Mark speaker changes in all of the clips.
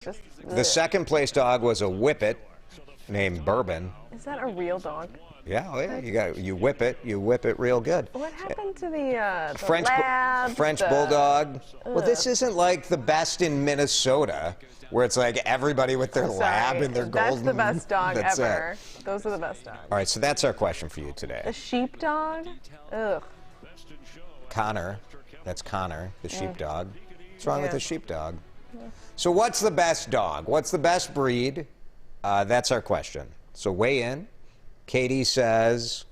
Speaker 1: Just,
Speaker 2: The second place dog was a whippet named Bourbon.
Speaker 1: is that a real dog?
Speaker 2: Yeah, oh yeah, you whip it real good.
Speaker 1: What happened to the
Speaker 2: French
Speaker 1: labs,
Speaker 2: French
Speaker 1: the-
Speaker 2: bulldog. Well, this isn't like the best in Minnesota, where it's like everybody with their lab and their golden.
Speaker 1: That's the best dog
Speaker 2: that's
Speaker 1: ever.
Speaker 2: it.
Speaker 1: Those are the best dogs.
Speaker 2: All right, so that's our question for you
Speaker 1: A
Speaker 2: today.
Speaker 1: sheepdog? Ugh.
Speaker 2: Connor, that's Connor, the sheepdog. What's wrong with
Speaker 1: Yeah.
Speaker 2: the sheepdog? So what's the best dog? What's the best breed? That's our question. So weigh in. Katie says,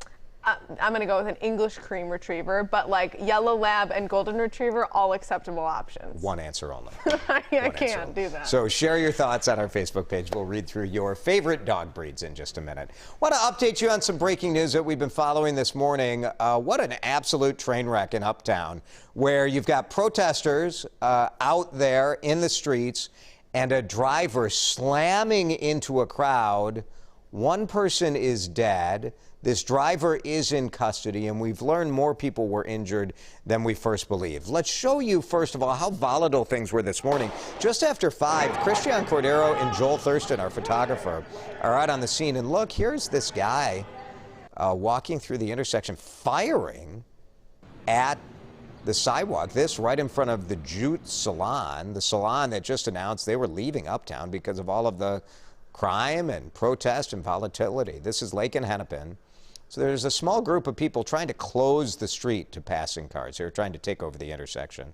Speaker 1: I'm going to go with an English cream retriever, but like yellow lab and golden retriever, all acceptable options.
Speaker 2: one answer only.
Speaker 1: I
Speaker 2: One
Speaker 1: can't
Speaker 2: answer.
Speaker 1: do that.
Speaker 2: So share your thoughts on our Facebook page. We'll read through your favorite dog breeds in just a minute. Want to update you on some breaking news that we've been following this morning. What an absolute train wreck in Uptown, where you've got protesters out there in the streets and a driver slamming into a crowd. One person is dead. This driver is in custody, and we've learned more people were injured than we first believed. Let's show you, first of all, how volatile things were this morning. Just after 5, Christian Cordero and Joel Thurston, our photographer, are out on the scene. And look, here's this guy walking through the intersection, firing at the sidewalk. This right in front of the Jute Salon, the salon that just announced they were leaving Uptown because of all of the crime and protest and volatility. This is Lake and Hennepin. So there's a small group of people trying to close the street to passing cars. They're trying to take over the intersection.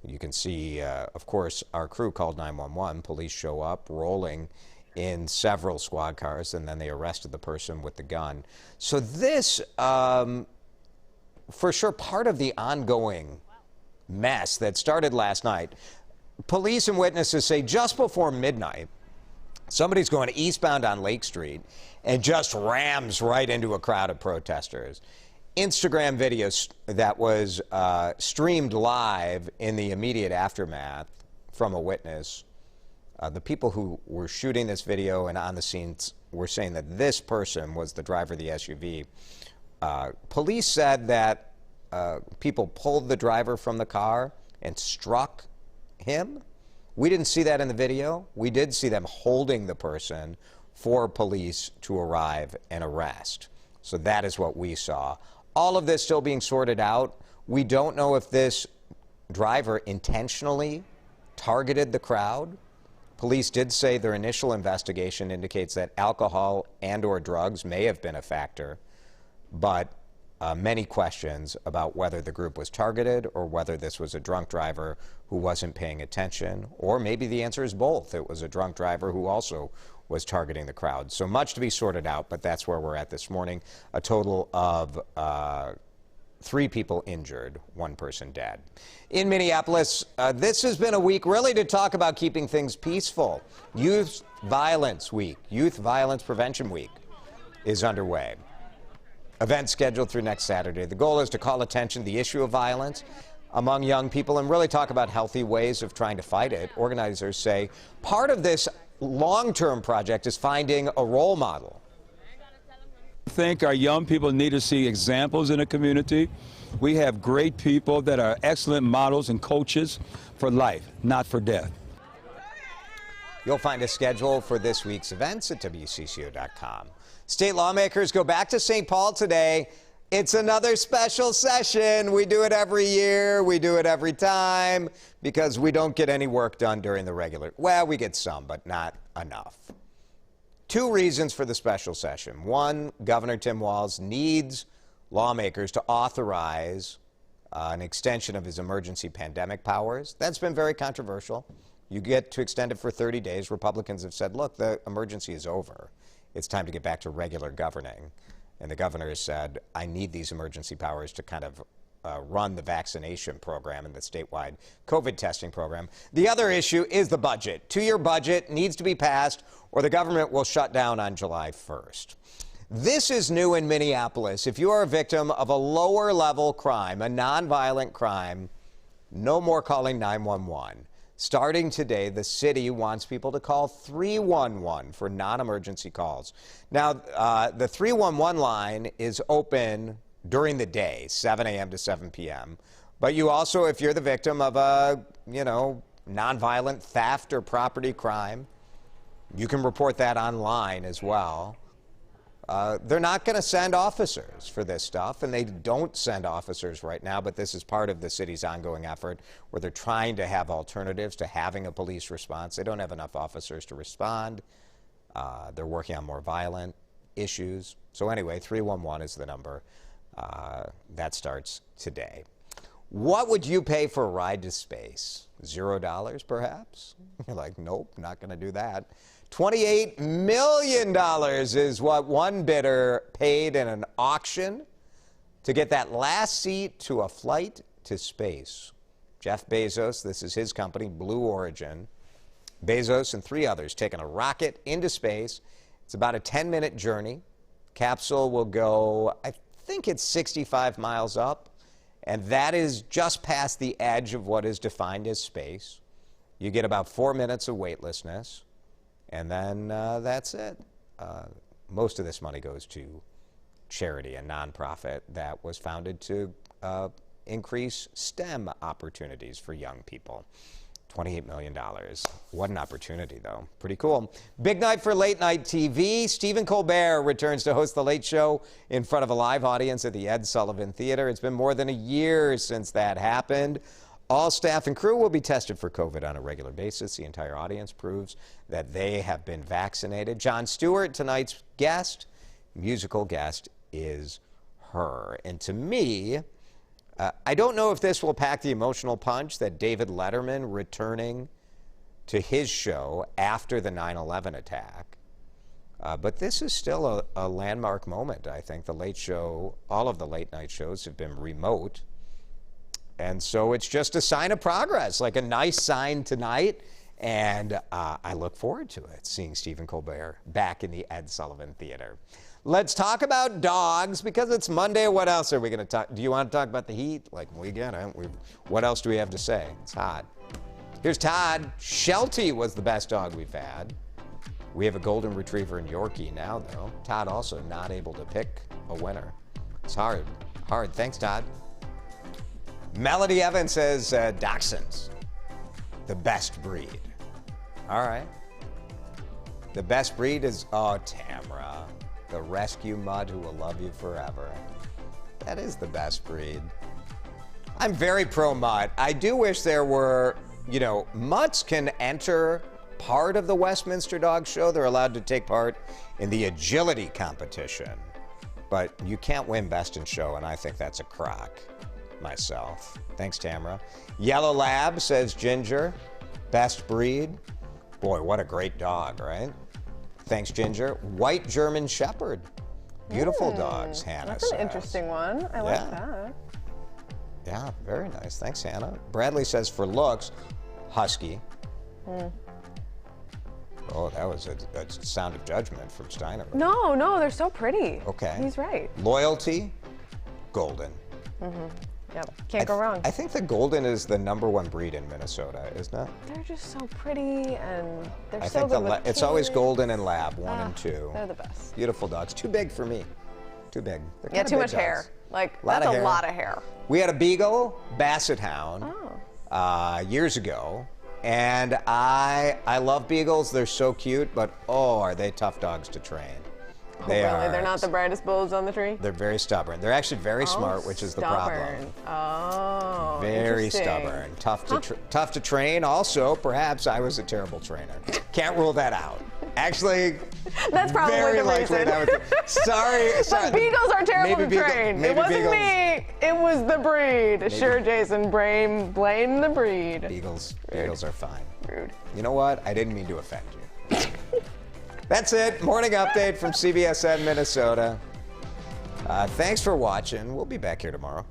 Speaker 2: You can see, of course, our crew called 911. Police show up, rolling in several squad cars, and then they arrested the person with the gun. So this, for sure, part of the ongoing mess that started last night. Police and witnesses say just before midnight, somebody's going eastbound on Lake Street and just rams right into a crowd of protesters. Instagram video that was streamed live in the immediate aftermath from a witness. The people who were shooting this video and on the scenes were saying that this person was the driver of the SUV. Police said that people pulled the driver from the car and struck him. We didn't see that in the video. We did see them holding the person for police to arrive and arrest. So that is what we saw. All of this still being sorted out. We don't know if this driver intentionally targeted the crowd. Police did say their initial investigation indicates that alcohol and/or drugs may have been a factor, but many questions about whether the group was targeted or whether this was a drunk driver who wasn't paying attention, or maybe the answer is both. It was a drunk driver who also was targeting the crowd. So much to be sorted out, but that's where we're at this morning. A total of 3 people injured, 1 person dead. In Minneapolis, this has been a week really to talk about keeping things peaceful. Youth Violence Week, Youth Violence Prevention Week is underway. Event scheduled through next Saturday. The goal is to call attention to the issue of violence among young people and really talk about healthy ways of trying to fight it. Organizers say part of this long-term project is finding a role model.
Speaker 3: I think our young people need to see examples in the community. We have great people that are excellent models and coaches for life, not for death.
Speaker 2: You'll find a schedule for this week's events at WCCO.com. State lawmakers go back to St. Paul today. It's another special session. We do it every year. We do it every time because we don't get any work done during the regular. Well, we get some, but not enough. 2 reasons for the special session. 1, Governor Tim Walz needs lawmakers to authorize an extension of his emergency pandemic powers. That's been very controversial. You get to extend it for 30 days. Republicans have said, look, the emergency is over. It's time to get back to regular governing. And the governor has said, I need these emergency powers to kind of run the vaccination program and the statewide COVID testing program. The other issue is the budget. 2-year budget needs to be passed or the government will shut down on July 1st. This is new in Minneapolis. If you are a victim of a lower level crime, a nonviolent crime, no more calling 911. Starting today, the city wants people to call 311 for non-emergency calls. Now, the 311 line is open during the day, 7 a.m. to 7 p.m. But you also, if you're the victim of a, nonviolent theft or property crime. You can report that online as well. They're not going to send officers for this stuff, and they don't send officers right now, but this is part of the city's ongoing effort where they're trying to have alternatives to having a police response. They don't have enough officers to respond. They're working on more violent issues. So anyway, 311 is the number. That starts today. What would you pay for a ride to space? $0 perhaps? You're like, nope, not going to do that. $28 million is what one bidder paid in an auction to get that last seat to a flight to space. Jeff Bezos, this is his company, Blue Origin. Bezos and 3 others taking a rocket into space. It's about a 10-minute journey. Capsule will go, I think it's 65 miles up, and that is just past the edge of what is defined as space. You get about 4 minutes of weightlessness. And then that's it. Most of this money goes to charity, a nonprofit that was founded to increase STEM opportunities for young people. $28 million. What an opportunity, though. Pretty cool. Big night for late night TV. Stephen Colbert returns to host The Late Show in front of a live audience at the Ed Sullivan Theater. It's been more than a year since that happened. All staff and crew will be tested for COVID on a regular basis. The entire audience proves that they have been vaccinated. Jon Stewart, tonight's guest, musical guest, is her. And to me, I don't know if this will pack the emotional punch that David Letterman returning to his show after the 9/11 attack. But this is still a landmark moment, I think. The Late Show, all of the late night shows have been remote. And so it's just a sign of progress, like a nice sign tonight. And I look forward to it, seeing Stephen Colbert back in the Ed Sullivan Theater. Let's talk about dogs, because it's Monday. What else are we going to talk? Do you want to talk about the heat? Like, we get it. What else do we have to say? It's hot. Here's Todd. Sheltie was the best dog we've had. We have a golden retriever and Yorkie now, though. Todd also not able to pick a winner. It's hard. Thanks, Todd. Melody Evans says Dachshunds, the best breed. All right. The best breed is, Tamra, the rescue mutt who will love you forever. That is the best breed. I'm very pro mutt. I do wish there were, mutts can enter part of the Westminster Dog Show. They're allowed to take part in the agility competition. But you can't win best in show, and I think that's a crock myself. Thanks, Tamra. Yellow Lab, says Ginger. Best breed. Boy, what a great dog, right? Thanks, Ginger. White German Shepherd. Beautiful dogs, Hannah says.
Speaker 1: That's an interesting one. I like that.
Speaker 2: Yeah, very nice. Thanks, Hannah. Bradley says for looks, Husky. Oh, that was a sound of judgment from Steiner.
Speaker 1: No, they're so pretty.
Speaker 2: Okay.
Speaker 1: He's right.
Speaker 2: Loyalty, Golden.
Speaker 1: Yep, can't go wrong.
Speaker 2: I think the Golden is the #1 breed in Minnesota, isn't it?
Speaker 1: They're just so pretty, and they're
Speaker 2: I
Speaker 1: so
Speaker 2: think
Speaker 1: good with
Speaker 2: it's always
Speaker 1: kids.
Speaker 2: Golden and Lab, 1 and 2.
Speaker 1: They're the best.
Speaker 2: Beautiful dogs. Too big for me. Too big. They're
Speaker 1: Yeah,
Speaker 2: kinda
Speaker 1: too
Speaker 2: big
Speaker 1: much hair.
Speaker 2: dogs.
Speaker 1: Like,
Speaker 2: Lot
Speaker 1: that's
Speaker 2: of
Speaker 1: a
Speaker 2: hair.
Speaker 1: lot of hair.
Speaker 2: We had a Beagle Basset Hound years ago, and I love Beagles. They're so cute, but are they tough dogs to train. They
Speaker 1: really?
Speaker 2: are.
Speaker 1: They're not the brightest bulbs on the tree?
Speaker 2: They're very stubborn. They're actually very smart, which is the problem.
Speaker 1: Oh,
Speaker 2: Very
Speaker 1: interesting.
Speaker 2: stubborn. Tough to train. Also, perhaps I was a terrible trainer. Can't rule that out. Actually,
Speaker 1: that's probably
Speaker 2: very
Speaker 1: the
Speaker 2: likely
Speaker 1: reason.
Speaker 2: that was. Sorry.
Speaker 1: But Beagles are terrible
Speaker 2: Maybe
Speaker 1: to train. It wasn't
Speaker 2: Beagles,
Speaker 1: me. It was the breed. Sure, Jason. Blame the breed.
Speaker 2: Beagles are fine.
Speaker 1: Rude.
Speaker 2: You know what? I didn't mean to offend you. That's it. Morning update from CBSN Minnesota. Thanks for watching. We'll be back here tomorrow.